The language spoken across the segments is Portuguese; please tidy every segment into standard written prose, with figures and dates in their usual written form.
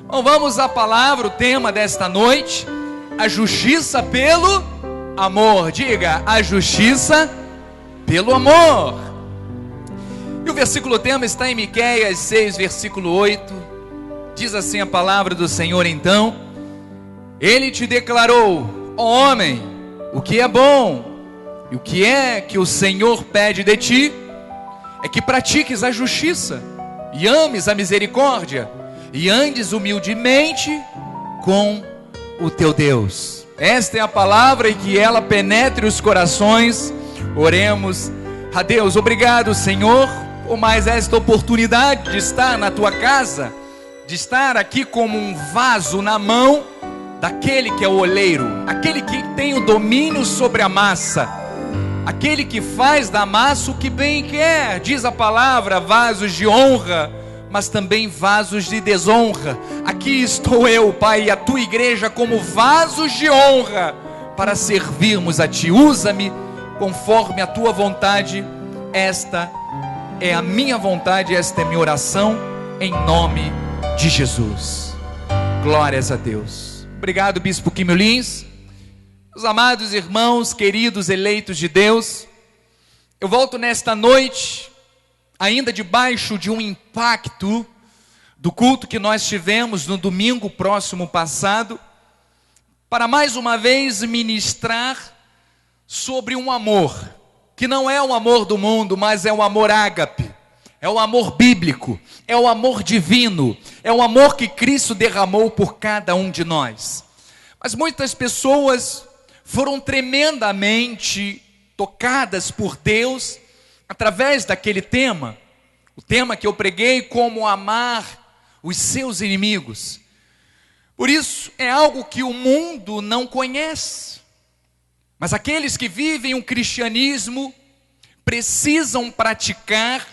Bom, vamos à palavra, o tema desta noite: a justiça pelo amor. Diga, a justiça pelo amor. E o versículo tema está em Miqueias 6, versículo 8. Diz assim a palavra do Senhor: então, Ele te declarou, ó homem, o que é bom, e o que é que o Senhor pede de ti, é que pratiques a justiça, e ames a misericórdia, e andes humildemente com o teu Deus. Esta é a palavra, e que ela penetre os corações. Oremos a Deus. Obrigado, Senhor, por mais esta oportunidade de estar na tua casa, de estar aqui como um vaso na mão daquele que é o oleiro, aquele que tem o domínio sobre a massa, aquele que faz da massa o que bem quer. Diz a palavra, vasos de honra, mas também vasos de desonra. Aqui estou eu, Pai, e a tua igreja como vasos de honra, para servirmos a ti. Usa-me conforme a tua vontade. Esta é a minha vontade, esta é a minha oração, em nome de Jesus. Glórias a Deus. Obrigado, Bispo Químio Lins. Meus amados irmãos, queridos eleitos de Deus, eu volto nesta noite, ainda debaixo de um impacto do culto que nós tivemos no domingo próximo passado, para mais uma vez ministrar sobre um amor, que não é o amor do mundo, mas é o amor ágape, é o amor bíblico, é o amor divino, é o amor que Cristo derramou por cada um de nós. Mas muitas pessoas foram tremendamente tocadas por Deus através daquele tema, o tema que eu preguei, como amar os seus inimigos. Por isso é algo que o mundo não conhece, mas aqueles que vivem um cristianismo precisam praticar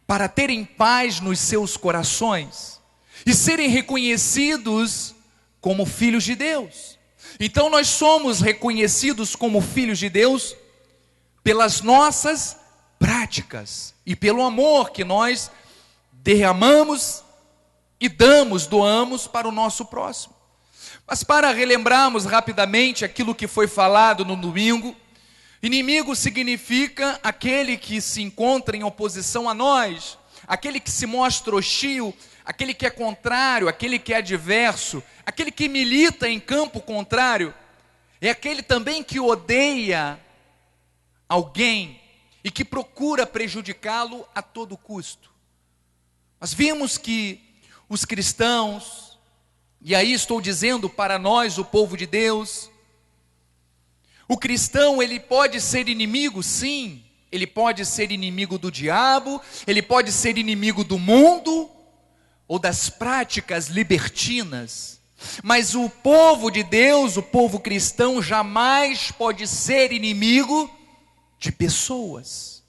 para terem paz nos seus corações e serem reconhecidos como filhos de Deus. Então nós somos reconhecidos como filhos de Deus pelas nossas práticas e pelo amor que nós derramamos e doamos para o nosso próximo. Mas para relembrarmos rapidamente aquilo que foi falado no domingo, inimigo significa aquele que se encontra em oposição a nós, aquele que se mostra hostil, aquele que é contrário, aquele que é adverso, aquele que milita em campo contrário, é aquele também que odeia alguém e que procura prejudicá-lo a todo custo. Nós vimos que os cristãos, e aí estou dizendo para nós, o povo de Deus, o cristão, ele pode ser inimigo, sim, ele pode ser inimigo do diabo, ele pode ser inimigo do mundo, ou das práticas libertinas, mas o povo de Deus, o povo cristão, jamais pode ser inimigo de pessoas,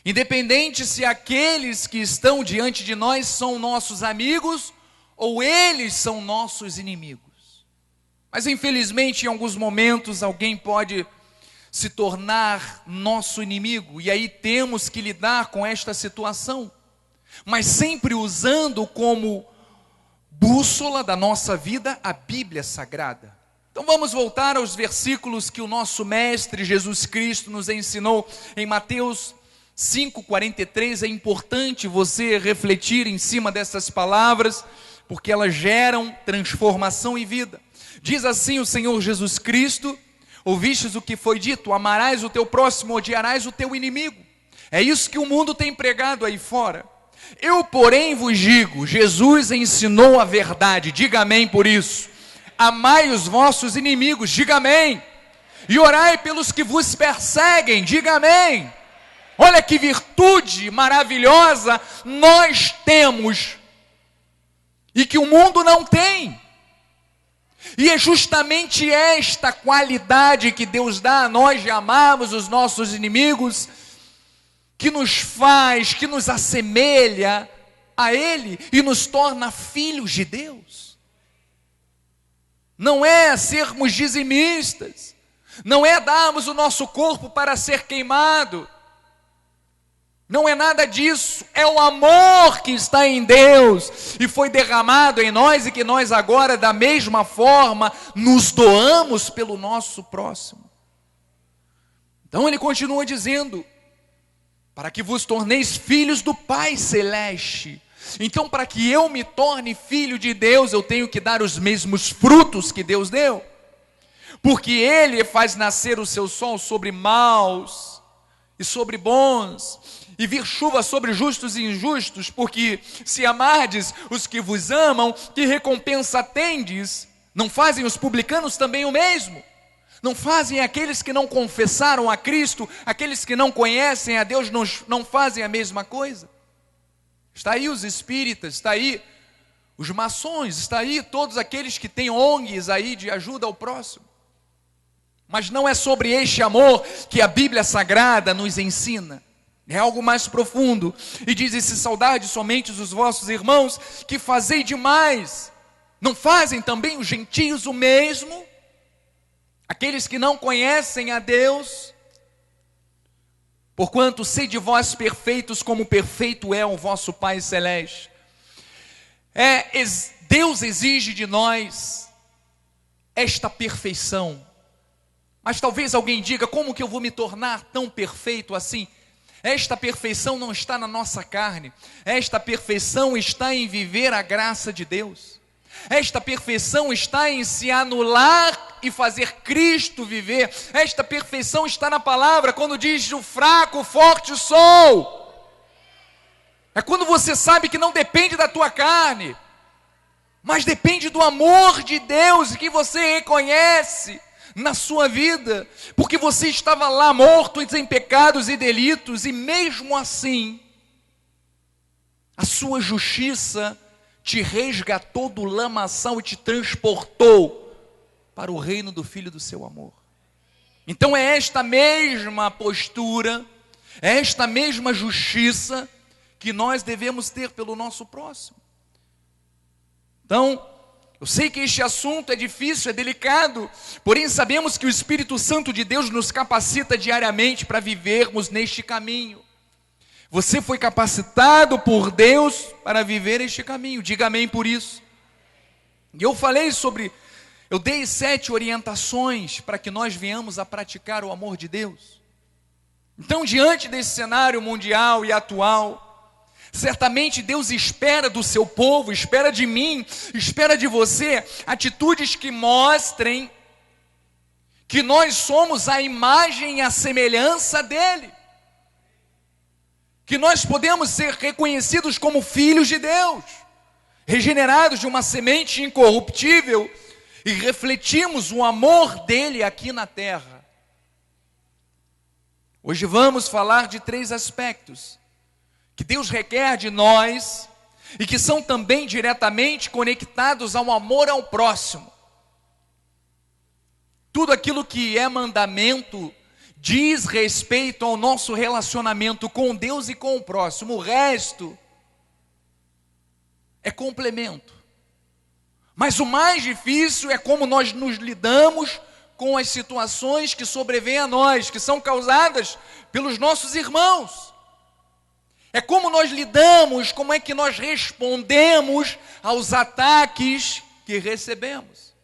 independente se aqueles que estão diante de nós são nossos amigos, ou eles são nossos inimigos. Mas infelizmente em alguns momentos alguém pode se tornar nosso inimigo, e aí temos que lidar com esta situação, mas sempre usando como bússola da nossa vida a Bíblia Sagrada. Então vamos voltar aos versículos que o nosso Mestre Jesus Cristo nos ensinou em Mateus 5,43. É importante você refletir em cima dessas palavras, porque elas geram transformação e vida. Diz assim o Senhor Jesus Cristo: ouvistes o que foi dito, amarás o teu próximo, odiarás o teu inimigo. É isso que o mundo tem pregado aí fora. Eu, porém, vos digo, Jesus ensinou a verdade, diga amém por isso. Amai os vossos inimigos, diga amém. E orai pelos que vos perseguem, diga amém. Olha que virtude maravilhosa nós temos e que o mundo não tem. E é justamente esta qualidade que Deus dá a nós de amarmos os nossos inimigos, que nos faz, que nos assemelha a Ele e nos torna filhos de Deus. Não é sermos dizimistas, não é darmos o nosso corpo para ser queimado, Não é nada disso, é o amor que está em Deus e foi derramado em nós, e que nós agora, da mesma forma, nos doamos pelo nosso próximo. Então ele continua dizendo: para que vos torneis filhos do Pai Celeste. Então, para que eu me torne filho de Deus, eu tenho que dar os mesmos frutos que Deus deu. Porque Ele faz nascer o seu sol sobre maus e sobre bons, e vir chuva sobre justos e injustos. Porque se amardes os que vos amam, que recompensa tendes? Não fazem os publicanos também o mesmo? Não fazem aqueles que não confessaram a Cristo, aqueles que não conhecem a Deus, não fazem a mesma coisa? Está aí os espíritas, está aí os maçons, está aí todos aqueles que têm ONGs aí de ajuda ao próximo. Mas não é sobre este amor que a Bíblia Sagrada nos ensina. É algo mais profundo. E diz: e se saudade somente os vossos irmãos, que fazei demais, não fazem também os gentios o mesmo? Aqueles que não conhecem a Deus. Porquanto sede vós perfeitos, como perfeito é o vosso Pai Celeste. Deus exige de nós esta perfeição. Mas talvez alguém diga: como que eu vou me tornar tão perfeito assim? Esta perfeição não está na nossa carne. Esta perfeição está em viver a graça de Deus. Esta perfeição está em se anular e fazer Cristo viver. Esta perfeição está na palavra, quando diz: o fraco, o forte sou. É quando você sabe que não depende da tua carne, mas depende do amor de Deus, que você reconhece na sua vida, porque você estava lá morto em pecados e delitos, e mesmo assim, a sua justiça te resgatou do lamaçal e te transportou para o reino do Filho do seu amor. Então é esta mesma postura, é esta mesma justiça que nós devemos ter pelo nosso próximo. Então, eu sei que este assunto é difícil, é delicado, porém sabemos que o Espírito Santo de Deus nos capacita diariamente para vivermos neste caminho. Você foi capacitado por Deus para viver este caminho, diga amém por isso. E eu dei 7 orientações para que nós venhamos a praticar o amor de Deus. Então, diante desse cenário mundial e atual, certamente Deus espera do seu povo, espera de mim, espera de você, atitudes que mostrem que nós somos a imagem e a semelhança dEle. Que nós podemos ser reconhecidos como filhos de Deus, regenerados de uma semente incorruptível, e refletimos o amor dEle aqui na terra. Hoje vamos falar de 3 aspectos que Deus requer de nós e que são também diretamente conectados ao amor ao próximo. Tudo aquilo que é mandamento diz respeito ao nosso relacionamento com Deus e com o próximo. O resto é complemento. Mas o mais difícil é como nós nos lidamos com as situações que sobrevêm a nós, que são causadas pelos nossos irmãos. É como nós lidamos, como é que nós respondemos aos ataques que recebemos.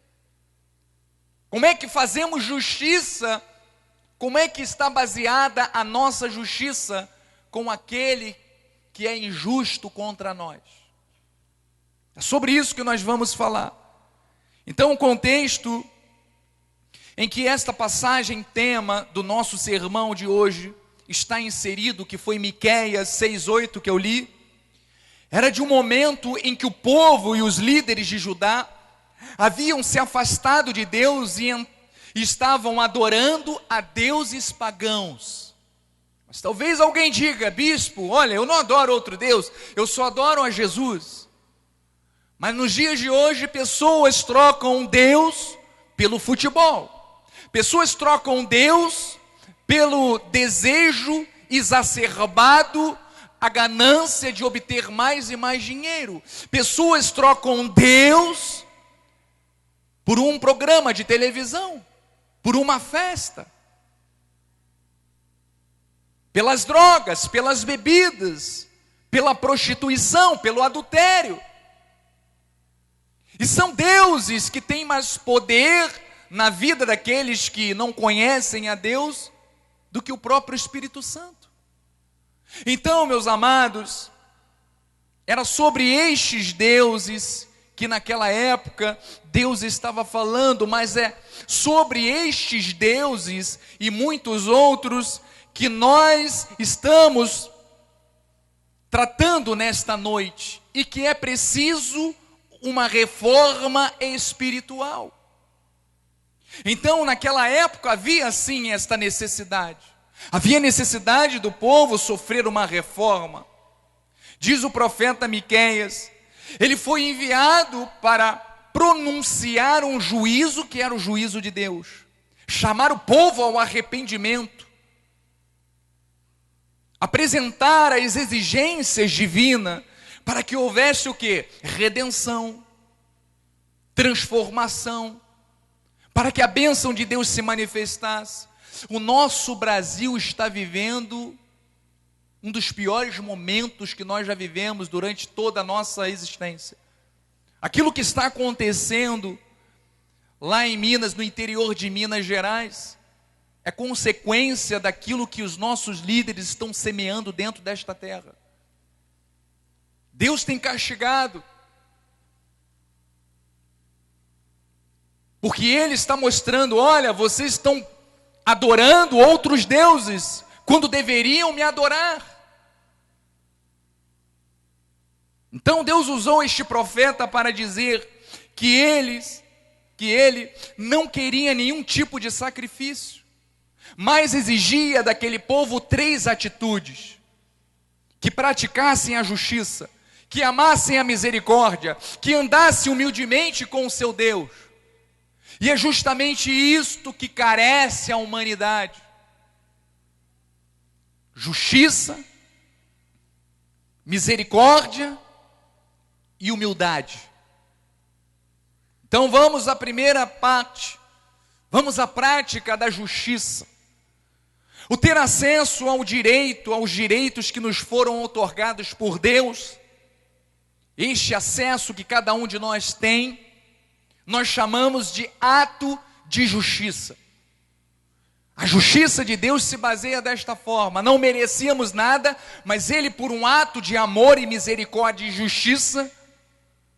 Como é que fazemos justiça? Como é que está baseada a nossa justiça com aquele que é injusto contra nós? É sobre isso que nós vamos falar. Então, o contexto em que esta passagem tema do nosso sermão de hoje está inserido, que foi Miqueias 6:8 que eu li, era de um momento em que o povo e os líderes de Judá haviam se afastado de Deus e estavam adorando a deuses pagãos. Mas talvez alguém diga: bispo, olha, eu não adoro outro Deus, eu só adoro a Jesus. Mas nos dias de hoje, pessoas trocam Deus pelo futebol. Pessoas trocam Deus pelo desejo exacerbado, a ganância de obter mais e mais dinheiro. Pessoas trocam Deus por um programa de televisão, por uma festa. pelas drogas, pelas bebidas, pela prostituição, pelo adultério. E são deuses que têm mais poder na vida daqueles que não conhecem a Deus do que o próprio Espírito Santo. Então, meus amados, era sobre estes deuses que naquela época Deus estava falando, mas é sobre estes deuses e muitos outros que nós estamos tratando nesta noite, e que é preciso uma reforma espiritual. Então, naquela época havia sim esta necessidade. Havia necessidade do povo sofrer uma reforma. Diz o profeta Miqueias, ele foi enviado para pronunciar um juízo que era o juízo de Deus, chamar o povo ao arrependimento, apresentar as exigências divinas para que houvesse o quê? Redenção, transformação, para que a bênção de Deus se manifestasse. O nosso Brasil está vivendo um dos piores momentos que nós já vivemos durante toda a nossa existência. Aquilo que está acontecendo lá em Minas, no interior de Minas Gerais, é consequência daquilo que os nossos líderes estão semeando dentro desta terra. Deus tem castigado, porque Ele está mostrando, olha, vocês estão adorando outros deuses, quando deveriam me adorar. Então Deus usou este profeta para dizer que ele não queria nenhum tipo de sacrifício, mas exigia daquele povo 3 atitudes: que praticassem a justiça, que amassem a misericórdia, que andassem humildemente com o seu Deus. E é justamente isto que carece a humanidade: justiça, misericórdia e humildade. Então vamos à primeira parte, vamos à prática da justiça. O ter acesso ao direito, aos direitos que nos foram outorgados por Deus, este acesso que cada um de nós tem, nós chamamos de ato de justiça. A justiça de Deus se baseia desta forma: não merecíamos nada, mas Ele, por um ato de amor e misericórdia e justiça,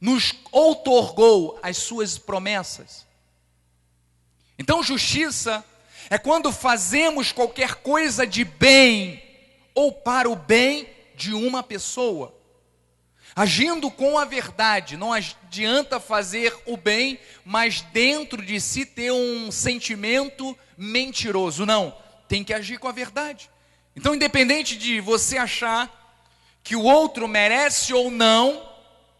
nos outorgou as suas promessas. Então, justiça é quando fazemos qualquer coisa de bem ou para o bem de uma pessoa, agindo com a verdade. Não adianta fazer o bem, mas dentro de si ter um sentimento mentiroso. Não, tem que agir com a verdade. Então, independente de você achar que o outro merece ou não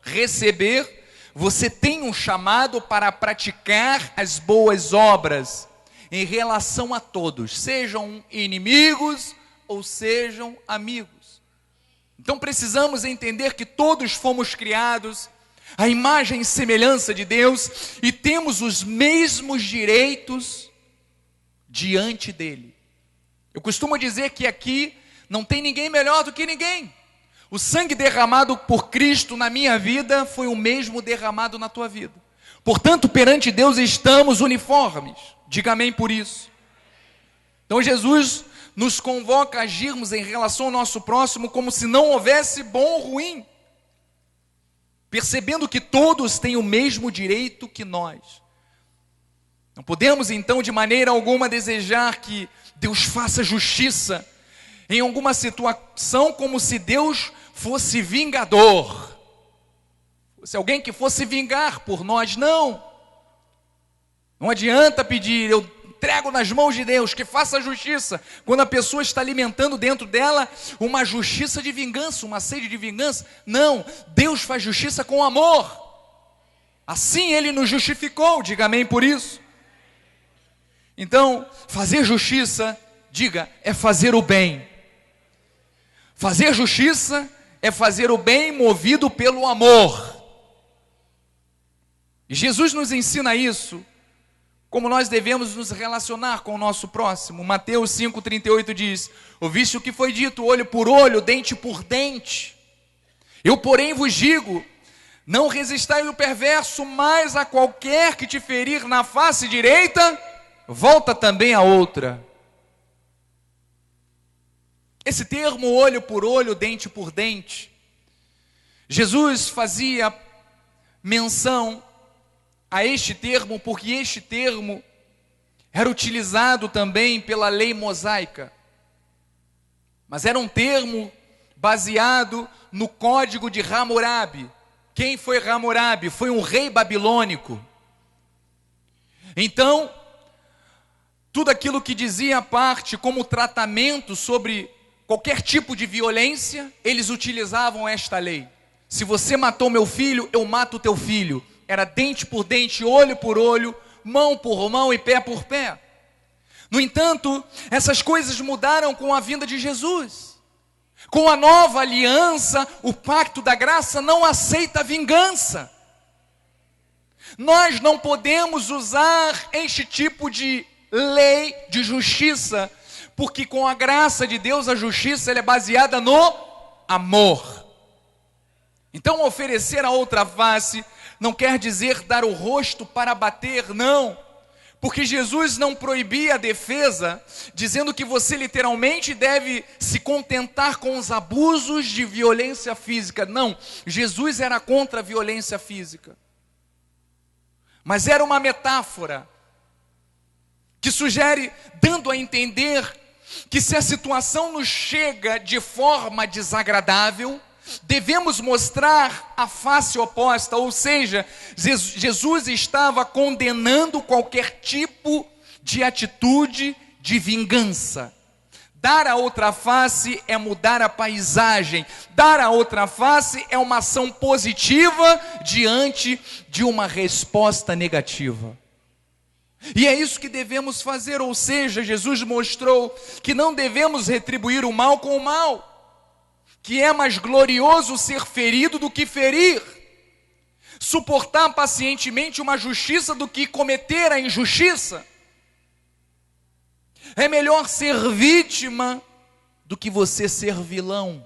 receber, você tem um chamado para praticar as boas obras em relação a todos, sejam inimigos ou sejam amigos. Então precisamos entender que todos fomos criados à imagem e semelhança de Deus e temos os mesmos direitos diante dele. Eu costumo dizer que aqui não tem ninguém melhor do que ninguém. O sangue derramado por Cristo na minha vida foi o mesmo derramado na tua vida. Portanto, perante Deus estamos uniformes. Diga amém por isso. Então Jesus nos convoca a agirmos em relação ao nosso próximo como se não houvesse bom ou ruim, percebendo que todos têm o mesmo direito que nós. Não podemos então de maneira alguma desejar que Deus faça justiça em alguma situação como se Deus fosse vingador, fosse alguém que fosse vingar por nós. Não adianta pedir, eu entrego nas mãos de Deus, que faça justiça, quando a pessoa está alimentando dentro dela uma justiça de vingança, uma sede de vingança. Não, Deus faz justiça com amor, assim Ele nos justificou. Diga amém por isso. Então, fazer justiça, diga, é fazer o bem. Fazer justiça é fazer o bem movido pelo amor. E Jesus nos ensina isso como nós devemos nos relacionar com o nosso próximo. Mateus 5,38 diz: ouviste o que foi dito, olho por olho, dente por dente. Eu, porém, vos digo, não resistai ao perverso, mas a qualquer que te ferir na face direita, volta também a outra. Esse termo, olho por olho, dente por dente, Jesus fazia menção a este termo, porque este termo era utilizado também pela lei mosaica, mas era um termo baseado no código de Hammurabi. Quem foi Hammurabi? Foi um rei babilônico. Então, tudo aquilo que dizia a parte como tratamento sobre qualquer tipo de violência, eles utilizavam esta lei. Se você matou meu filho, eu mato o teu filho. Era dente por dente, olho por olho, mão por mão e pé por pé. No entanto, essas coisas mudaram com a vinda de Jesus. Com a nova aliança, o pacto da graça não aceita vingança. Nós não podemos usar este tipo de lei de justiça, porque com a graça de Deus, a justiça ela é baseada no amor. Então, oferecer a outra face não quer dizer dar o rosto para bater, não. Porque Jesus não proibia a defesa, dizendo que você literalmente deve se contentar com os abusos de violência física. Não, Jesus era contra a violência física. Mas era uma metáfora que sugere, dando a entender que se a situação nos chega de forma desagradável, devemos mostrar a face oposta, ou seja, Jesus estava condenando qualquer tipo de atitude de vingança. Dar a outra face é mudar a paisagem, dar a outra face é uma ação positiva diante de uma resposta negativa. E é isso que devemos fazer, ou seja, Jesus mostrou que não devemos retribuir o mal com o mal, que é mais glorioso ser ferido do que ferir, suportar pacientemente uma justiça do que cometer a injustiça. É melhor ser vítima do que você ser vilão.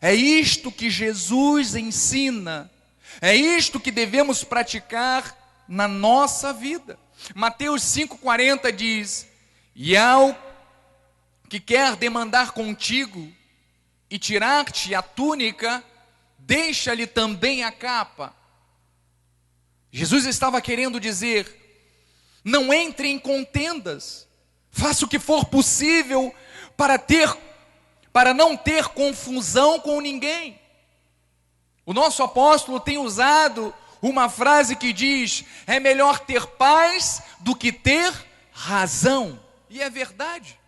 É isto que Jesus ensina, é isto que devemos praticar na nossa vida. Mateus 5,40 diz: e ao que quer demandar contigo e tirar-te a túnica, deixa-lhe também a capa. Jesus estava querendo dizer: não entre em contendas, faça o que for possível para não ter confusão com ninguém. O nosso apóstolo tem usado uma frase que diz: é melhor ter paz do que ter razão. E é verdade.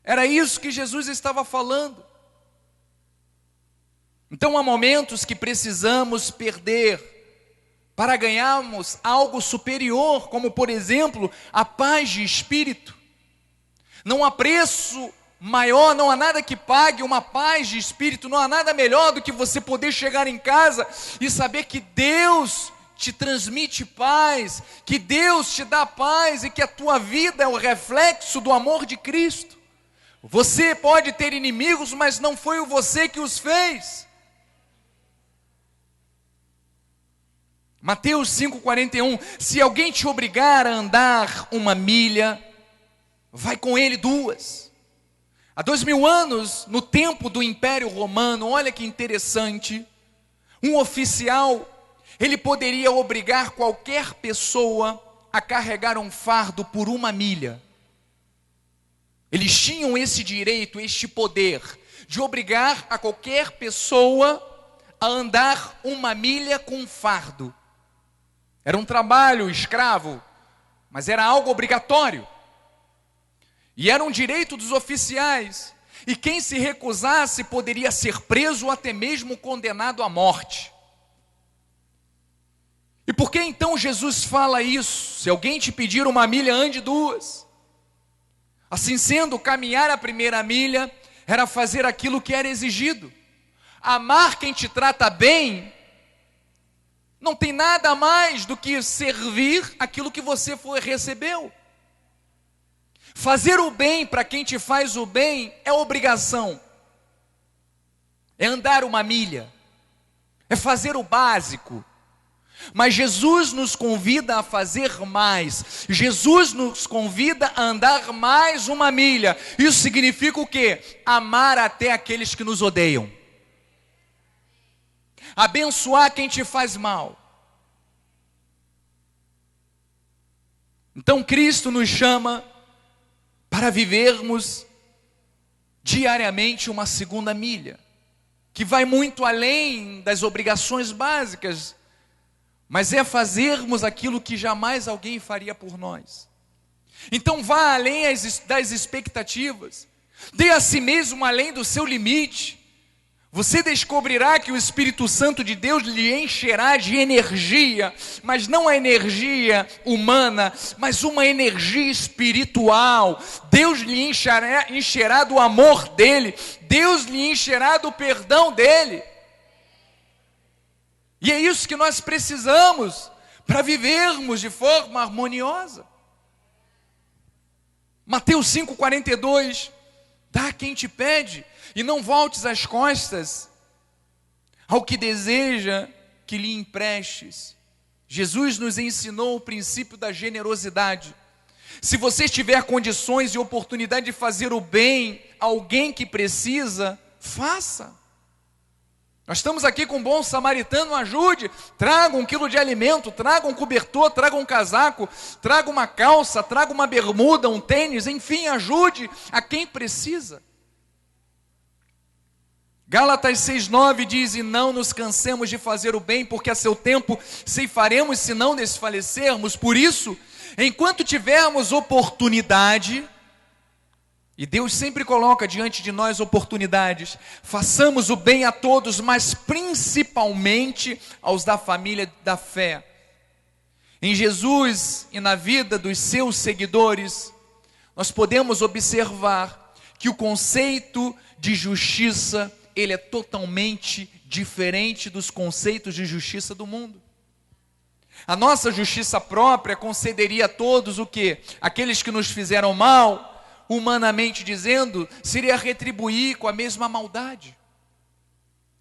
Era isso que Jesus estava falando. Então há momentos que precisamos perder para ganharmos algo superior, como por exemplo, a paz de espírito. Não há preço maior, não há nada que pague uma paz de espírito, não há nada melhor do que você poder chegar em casa e saber que Deus te transmite paz, que Deus te dá paz e que a tua vida é o reflexo do amor de Cristo. Você pode ter inimigos, mas não foi você que os fez. Mateus 5,41, se alguém te obrigar a andar 1 milha, vai com ele 2. Há 2000 anos, no tempo do Império Romano, olha que interessante, um oficial, ele poderia obrigar qualquer pessoa a carregar um fardo por 1 milha. Eles tinham esse direito, este poder, de obrigar a qualquer pessoa a andar 1 milha com um fardo. Era um trabalho escravo, mas era algo obrigatório. E era um direito dos oficiais. E quem se recusasse poderia ser preso ou até mesmo condenado à morte. E por que então Jesus fala isso? Se alguém te pedir 1 milha, ande 2. Assim sendo, caminhar a 1ª milha era fazer aquilo que era exigido. Amar quem te trata bem Não tem nada mais do que servir aquilo que você recebeu. Fazer o bem para quem te faz o bem é obrigação. É andar uma milha. É fazer o básico. Mas Jesus nos convida a fazer mais. Jesus nos convida a andar mais uma milha. Isso significa o quê? Amar até aqueles que nos odeiam. Abençoar quem te faz mal. Então Cristo nos chama para vivermos diariamente uma segunda milha, que vai muito além das obrigações básicas, mas é fazermos aquilo que jamais alguém faria por nós. Então vá além das expectativas, dê a si mesmo além do seu limite. Você descobrirá que o Espírito Santo de Deus lhe encherá de energia, mas não a energia humana, mas uma energia espiritual. Deus lhe encherá do amor dele, Deus lhe encherá do perdão dele. E é isso que nós precisamos para vivermos de forma harmoniosa. Mateus 5,42, dá a quem te pede, e não voltes as costas ao que deseja que lhe emprestes. Jesus nos ensinou o princípio da generosidade. Se você tiver condições e oportunidade de fazer o bem a alguém que precisa, faça. Nós estamos aqui com um bom samaritano, ajude. Traga 1 quilo de alimento, traga um cobertor, traga um casaco, traga uma calça, traga uma bermuda, um tênis, enfim, ajude a quem precisa. Gálatas 6,9 diz: e não nos cansemos de fazer o bem, porque a seu tempo ceifaremos se não desfalecermos. Por isso, enquanto tivermos oportunidade, e Deus sempre coloca diante de nós oportunidades, façamos o bem a todos, mas principalmente aos da família da fé. Em Jesus e na vida dos seus seguidores, nós podemos observar que o conceito de justiça, ele é totalmente diferente dos conceitos de justiça do mundo. A nossa justiça própria concederia a todos o quê? Aqueles que nos fizeram mal, humanamente dizendo, seria retribuir com a mesma maldade.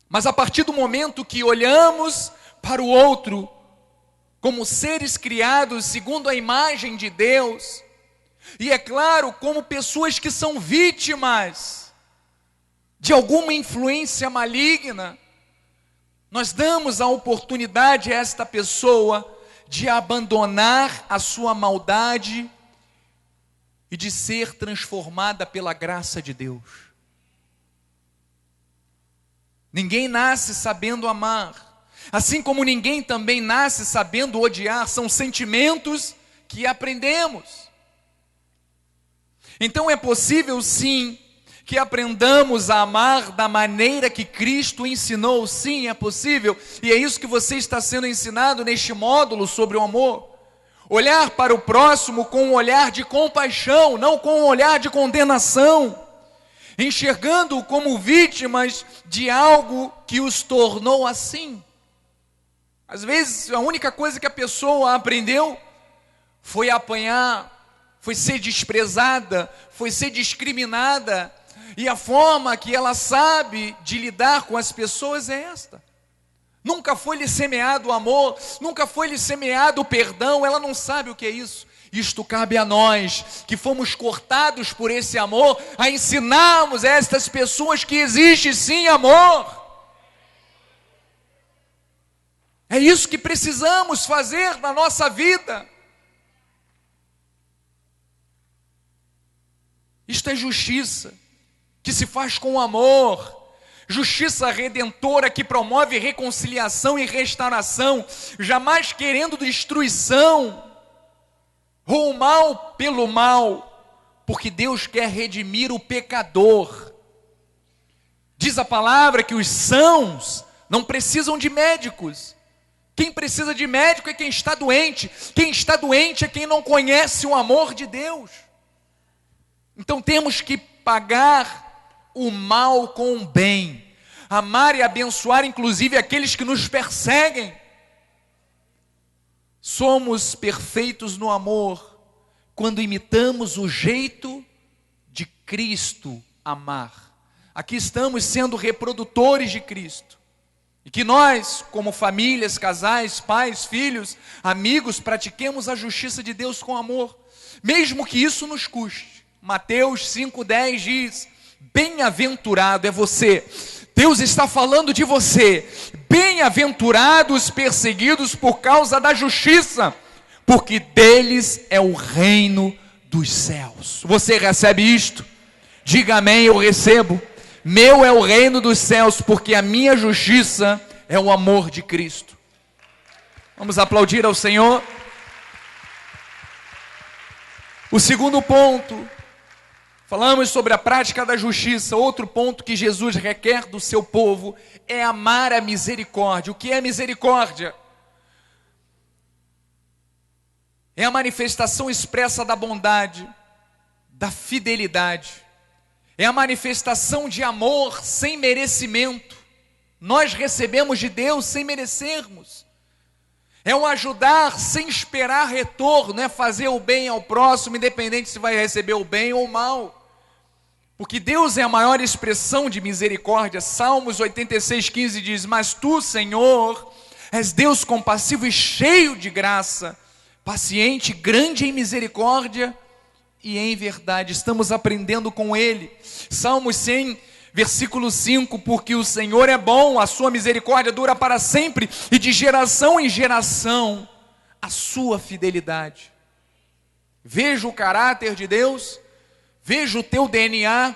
Mas a partir do momento que olhamos para o outro como seres criados segundo a imagem de Deus, e é claro, como pessoas que são vítimas de alguma influência maligna, nós damos a oportunidade a esta pessoa de abandonar a sua maldade e de ser transformada pela graça de Deus. Ninguém nasce sabendo amar, assim como ninguém também nasce sabendo odiar, são sentimentos que aprendemos. Então é possível sim que aprendamos a amar da maneira que Cristo ensinou. Sim, é possível, e é isso que você está sendo ensinado neste módulo sobre o amor. Olhar para o próximo com um olhar de compaixão, não com um olhar de condenação, enxergando-o como vítimas de algo que os tornou assim. Às vezes a única coisa que a pessoa aprendeu foi apanhar, foi ser desprezada, foi ser discriminada, e a forma que ela sabe de lidar com as pessoas é esta. Nunca foi lhe semeado o amor, nunca foi lhe semeado o perdão, ela não sabe o que é isso. Isto cabe a nós, que fomos cortados por esse amor, a ensinarmos a estas pessoas que existe sim amor. É isso que precisamos fazer na nossa vida. Isto é justiça, que se faz com amor, justiça redentora que promove reconciliação e restauração, jamais querendo destruição, ou o mal pelo mal, porque Deus quer redimir o pecador. Diz a palavra que os sãos não precisam de médicos. Quem precisa de médico é quem está doente. Quem está doente é quem não conhece o amor de Deus. Então temos que pagar o mal com o bem, amar e abençoar inclusive aqueles que nos perseguem. somos perfeitos no amor quando imitamos o jeito de Cristo amar. Aqui estamos sendo reprodutores de Cristo. E que nós, como famílias, casais, pais, filhos, amigos, pratiquemos a justiça de Deus com amor, mesmo que isso nos custe. Mateus 5,10 diz: bem-aventurado é você. Deus está falando de você. Bem-aventurados os perseguidos por causa da justiça, porque deles é o reino dos céus. Você recebe isto? Diga amém, eu recebo. Meu é o reino dos céus, porque a minha justiça é o amor de Cristo. Vamos aplaudir ao Senhor. O segundo ponto, falamos sobre a prática da justiça. Outro ponto que Jesus requer do seu povo é amar a misericórdia. O que é misericórdia? É a manifestação expressa da bondade, da fidelidade. É a manifestação de amor sem merecimento. Nós recebemos de Deus sem merecermos. É o ajudar sem esperar retorno, é fazer o bem ao próximo, independente se vai receber o bem ou o mal. Porque Deus é a maior expressão de misericórdia. Salmos 86,15 diz: mas tu, Senhor, és Deus compassivo e cheio de graça, paciente, grande em misericórdia e em verdade. Estamos aprendendo com Ele. Salmos 100, versículo 5: porque o Senhor é bom, a sua misericórdia dura para sempre, e de geração em geração a sua fidelidade. Veja o caráter de Deus, veja o teu DNA,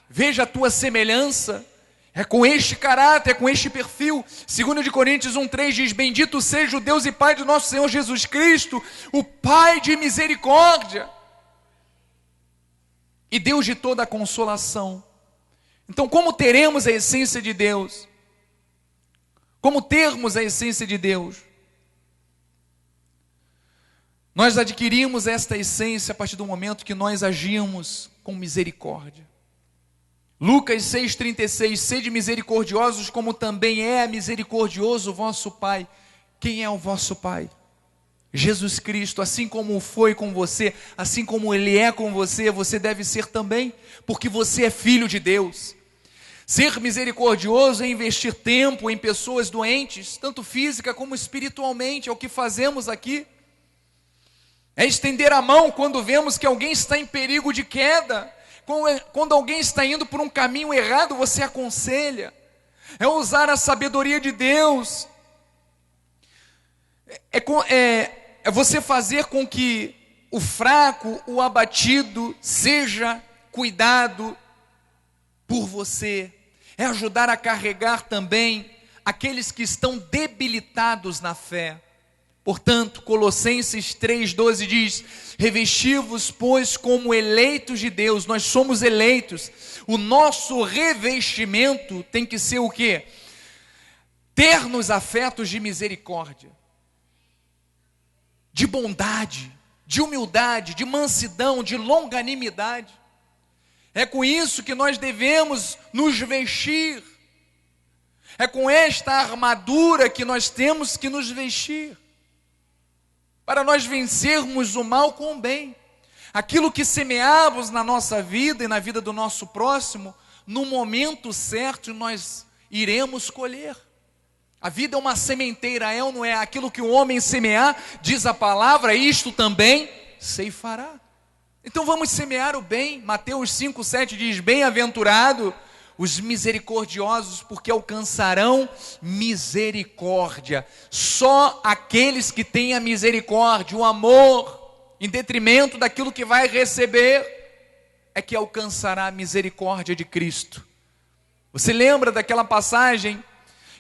veja a tua semelhança. É com este caráter, é com este perfil. 2 de Coríntios 1,3 diz: bendito seja o Deus e Pai do nosso Senhor Jesus Cristo, o Pai de misericórdia e Deus de toda a consolação. Então, como teremos a essência de Deus? Como termos a essência de Deus? Nós adquirimos esta essência a partir do momento que nós agimos com misericórdia. Lucas 6,36: sede misericordiosos como também é misericordioso o vosso Pai. Quem é o vosso Pai? Jesus Cristo. Assim como foi com você, assim como Ele é com você, você deve ser também, porque você é filho de Deus. Ser misericordioso é investir tempo em pessoas doentes, tanto física como espiritualmente. É o que fazemos aqui. É estender a mão quando vemos que alguém está em perigo de queda. Quando alguém está indo por um caminho errado, você aconselha. É usar a sabedoria de Deus. É você fazer com que o fraco, o abatido, seja cuidado por você. É ajudar a carregar também aqueles que estão debilitados na fé. Portanto, Colossenses 3,12 diz: revesti-vos, pois, como eleitos de Deus. Nós somos eleitos. O nosso revestimento tem que ser o quê? Ternos afetos de misericórdia, de bondade, de humildade, de mansidão, de longanimidade. É com isso que nós devemos nos vestir. É com esta armadura que nós temos que nos vestir, para nós vencermos o mal com o bem. Aquilo que semeamos na nossa vida e na vida do nosso próximo, no momento certo nós iremos colher. A vida é uma sementeira, é ou não é? Aquilo que o homem semear, diz a palavra, isto também ceifará. Então vamos semear o bem. Mateus 5,7 diz: bem-aventurado os misericordiosos, porque alcançarão misericórdia. Só aqueles que têm a misericórdia, o amor, em detrimento daquilo que vai receber, é que alcançará a misericórdia de Cristo. Você lembra daquela passagem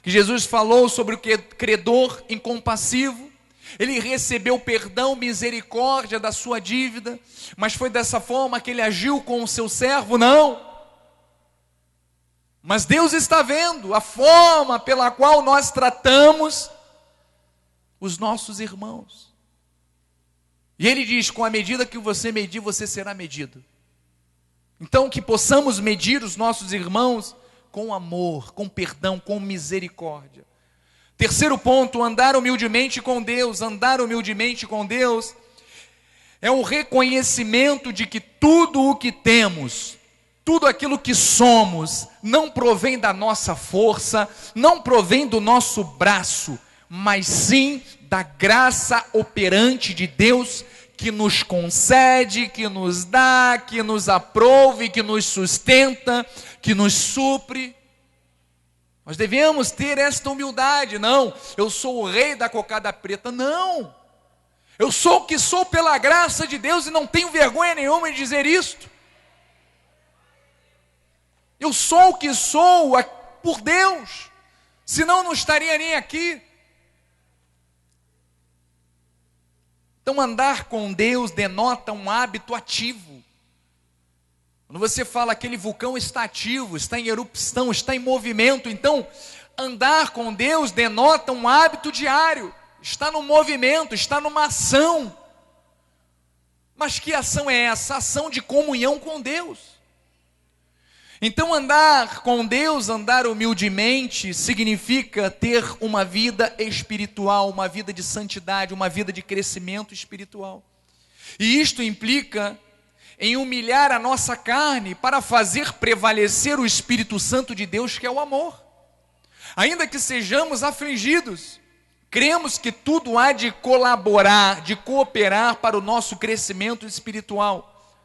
que Jesus falou sobre o credor incompassivo? Ele recebeu perdão, misericórdia da sua dívida, mas foi dessa forma que ele agiu com o seu servo? Não. Mas Deus está vendo a forma pela qual nós tratamos os nossos irmãos. E Ele diz: com a medida que você medir, você será medido. Então que possamos medir os nossos irmãos com amor, com perdão, com misericórdia. Terceiro ponto, andar humildemente com Deus. Andar humildemente com Deus é um reconhecimento de que tudo o que temos, tudo aquilo que somos, não provém da nossa força, não provém do nosso braço, mas sim da graça operante de Deus, que nos concede, que nos dá, que nos aprove, que nos sustenta, que nos supre. Nós devemos ter esta humildade. Não, eu sou o rei da cocada preta. Não, eu sou o que sou pela graça de Deus e não tenho vergonha nenhuma em dizer isto. Eu sou o que sou por Deus, senão não estaria nem aqui. Então andar com Deus denota um hábito ativo. Quando você fala aquele vulcão está ativo, está em erupção, está em movimento, então andar com Deus denota um hábito diário, está no movimento, está numa ação. Mas que ação é essa? Ação de comunhão com Deus. Então andar com Deus, andar humildemente, significa ter uma vida espiritual, uma vida de santidade, uma vida de crescimento espiritual. E isto implica em humilhar a nossa carne para fazer prevalecer o Espírito Santo de Deus, que é o amor. Ainda que sejamos afligidos, cremos que tudo há de colaborar, de cooperar para o nosso crescimento espiritual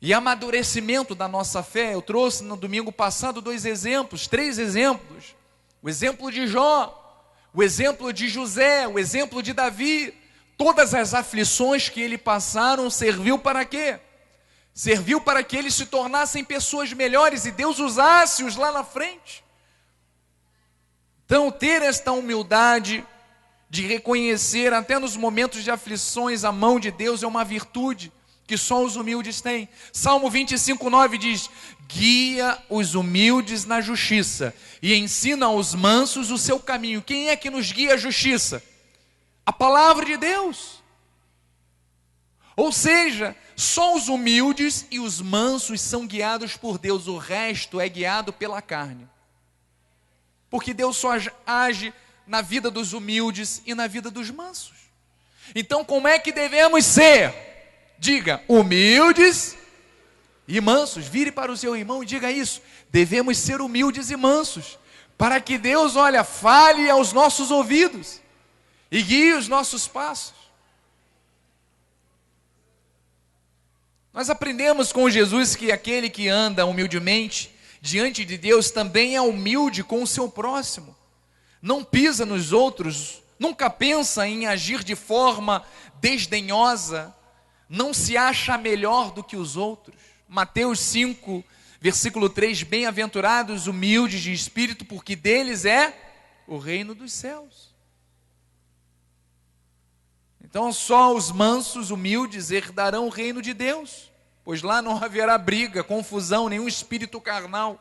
e amadurecimento da nossa fé. Eu trouxe no domingo passado três exemplos. O exemplo de Jó, o exemplo de José, o exemplo de Davi. Todas as aflições que ele passaram serviu para quê? Serviu para que eles se tornassem pessoas melhores e Deus usasse-os lá na frente. Então, ter esta humildade de reconhecer até nos momentos de aflições a mão de Deus é uma virtude que só os humildes têm. Salmo 25:9 diz: guia os humildes na justiça e ensina aos mansos o seu caminho. Quem é que nos guia à justiça? A palavra de Deus. Ou seja, só os humildes e os mansos são guiados por Deus, o resto é guiado pela carne. Porque Deus só age na vida dos humildes e na vida dos mansos. Então, como é que devemos ser? Diga, humildes e mansos. Vire para o seu irmão e diga isso. Devemos ser humildes e mansos, para que Deus, fale aos nossos ouvidos e guie os nossos passos. Nós aprendemos com Jesus que aquele que anda humildemente diante de Deus também é humilde com o seu próximo. Não pisa nos outros, nunca pensa em agir de forma desdenhosa, não se acha melhor do que os outros. Mateus 5, versículo 3, bem-aventurados humildes de espírito, porque deles é o reino dos céus. Então só os mansos, humildes, herdarão o reino de Deus, pois lá não haverá briga, confusão, nenhum espírito carnal,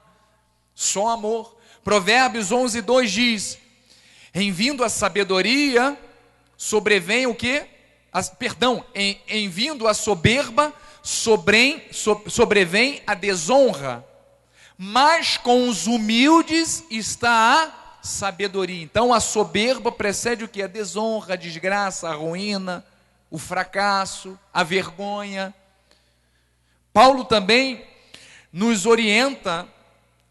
só amor. Provérbios 11:2 diz: em vindo a sabedoria, sobrevém o quê? Em vindo a soberba, sobrevém a desonra, mas com os humildes está a sabedoria. Então a soberba precede o que? A desonra, a desgraça, a ruína, o fracasso, a vergonha. Paulo também nos orienta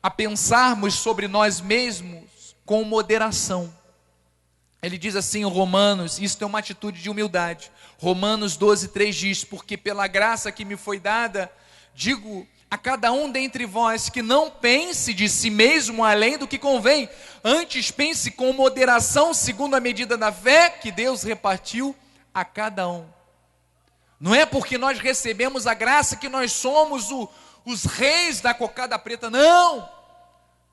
a pensarmos sobre nós mesmos com moderação. Ele diz assim em Romanos, isto é uma atitude de humildade. Romanos 12:3 diz: porque pela graça que me foi dada, digo a cada um dentre vós que não pense de si mesmo além do que convém, antes pense com moderação, segundo a medida da fé que Deus repartiu a cada um. Não é porque nós recebemos a graça que nós somos os reis da cocada preta, não.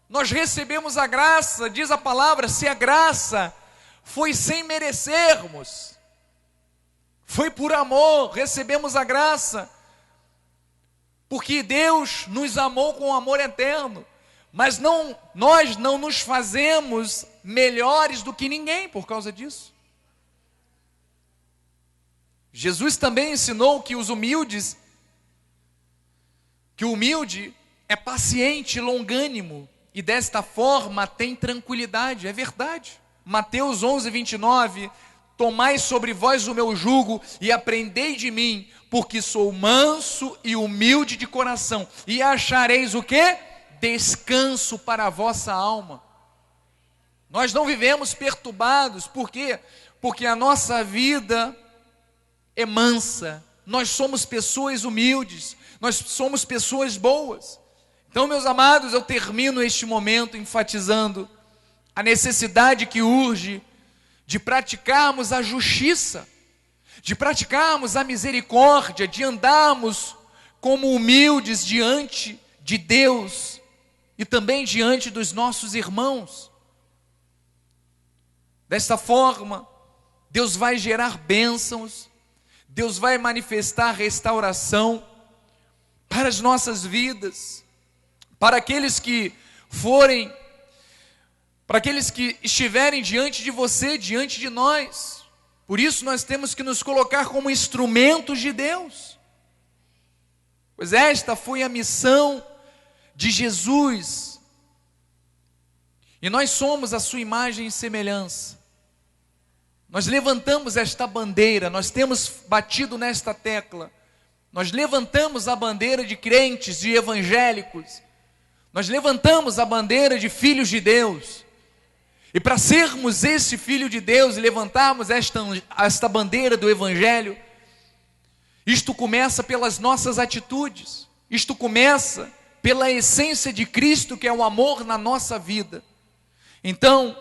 Nós recebemos a graça, diz a palavra, se a graça foi sem merecermos, foi por amor, recebemos a graça, porque Deus nos amou com amor eterno, mas nós não nos fazemos melhores do que ninguém por causa disso. Jesus também ensinou que o humilde é paciente, longânimo, e desta forma tem tranquilidade. É verdade. Mateus 11:29, tomai sobre vós o meu jugo e aprendei de mim, porque sou manso e humilde de coração, e achareis o quê? Descanso para a vossa alma. Nós não vivemos perturbados, por quê? Porque a nossa vida é mansa, nós somos pessoas humildes, nós somos pessoas boas. Então, meus amados, eu termino este momento enfatizando a necessidade que urge de praticarmos a justiça, de praticarmos a misericórdia, de andarmos como humildes diante de Deus e também diante dos nossos irmãos. Desta forma, Deus vai gerar bênçãos, Deus vai manifestar restauração para as nossas vidas, para aqueles que estiverem diante de você, diante de nós. Por isso nós temos que nos colocar como instrumentos de Deus, pois esta foi a missão de Jesus, e nós somos a sua imagem e semelhança. Nós levantamos esta bandeira, nós temos batido nesta tecla, nós levantamos a bandeira de crentes, de evangélicos, nós levantamos a bandeira de filhos de Deus. E para sermos esse filho de Deus e levantarmos esta bandeira do Evangelho, isto começa pelas nossas atitudes, isto começa pela essência de Cristo, que é o amor na nossa vida. Então,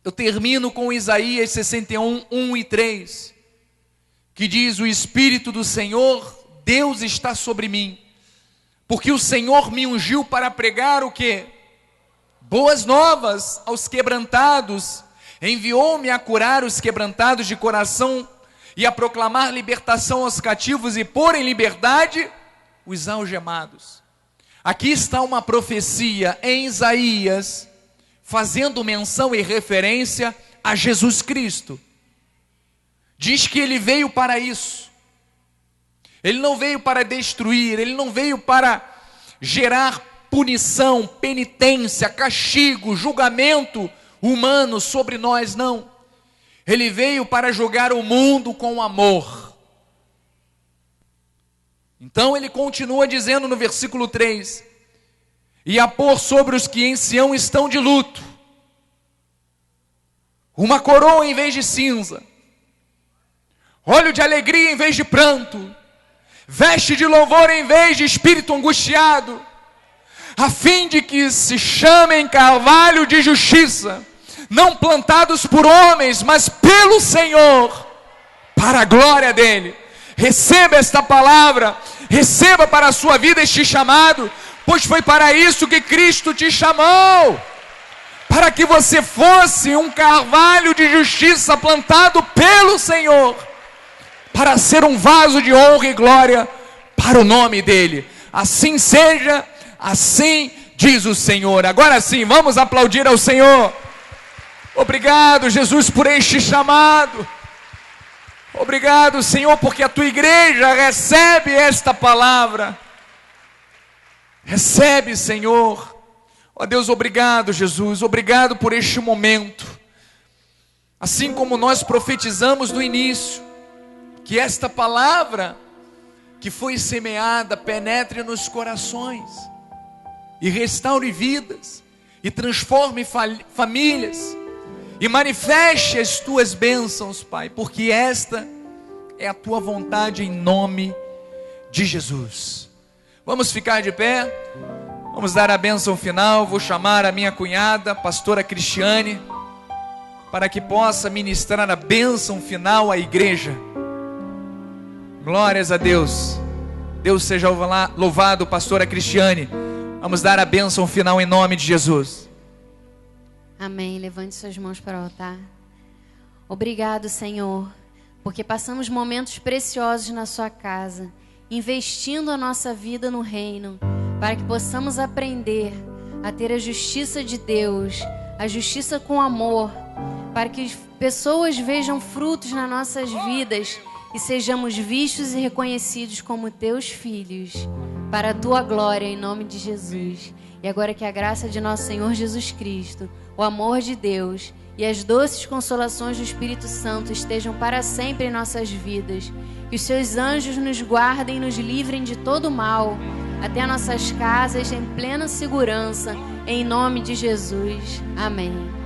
eu termino com Isaías 61, 1 e 3, que diz: o Espírito do Senhor, Deus está sobre mim, porque o Senhor me ungiu para pregar o quê? Boas novas aos quebrantados, enviou-me a curar os quebrantados de coração e a proclamar libertação aos cativos e pôr em liberdade os algemados. Aqui está uma profecia em Isaías, fazendo menção e referência a Jesus Cristo. Diz que ele veio para isso. Ele não veio para destruir, ele não veio para gerar punição, penitência, castigo, julgamento humano sobre nós, não. Ele veio para julgar o mundo com amor. Então ele continua dizendo no versículo 3: e a pôr sobre os que em Sião estão de luto uma coroa em vez de cinza, óleo de alegria em vez de pranto, veste de louvor em vez de espírito angustiado, a fim de que se chamem carvalho de justiça, não plantados por homens, mas pelo Senhor, para a glória dele. Receba esta palavra, receba para a sua vida este chamado, pois foi para isso que Cristo te chamou, para que você fosse um carvalho de justiça plantado pelo Senhor, para ser um vaso de honra e glória para o nome dele. Assim seja, assim diz o Senhor. Agora sim, vamos aplaudir ao Senhor. Obrigado, Jesus, por este chamado. Obrigado, Senhor, porque a tua igreja recebe esta palavra. Recebe, Senhor. Ó Deus, obrigado, Jesus, obrigado por este momento. Assim como nós profetizamos no início, que esta palavra que foi semeada penetre nos corações e restaure vidas, e transforme famílias, e manifeste as tuas bênçãos, Pai, porque esta é a tua vontade, em nome de Jesus. Vamos ficar de pé, vamos dar a bênção final. Vou chamar a minha cunhada, pastora Cristiane, para que possa ministrar a bênção final à igreja. Glórias a Deus. Deus seja louvado, pastora Cristiane. Vamos dar a bênção final em nome de Jesus. Amém. Levante suas mãos para o altar. Obrigado, Senhor, porque passamos momentos preciosos na sua casa, investindo a nossa vida no reino, para que possamos aprender a ter a justiça de Deus, a justiça com amor, para que pessoas vejam frutos nas nossas vidas e sejamos vistos e reconhecidos como teus filhos. para a tua glória, em nome de Jesus. E agora que a graça de nosso Senhor Jesus Cristo, o amor de Deus e as doces consolações do Espírito Santo estejam para sempre em nossas vidas. Que os seus anjos nos guardem e nos livrem de todo mal, até nossas casas em plena segurança, em nome de Jesus. Amém.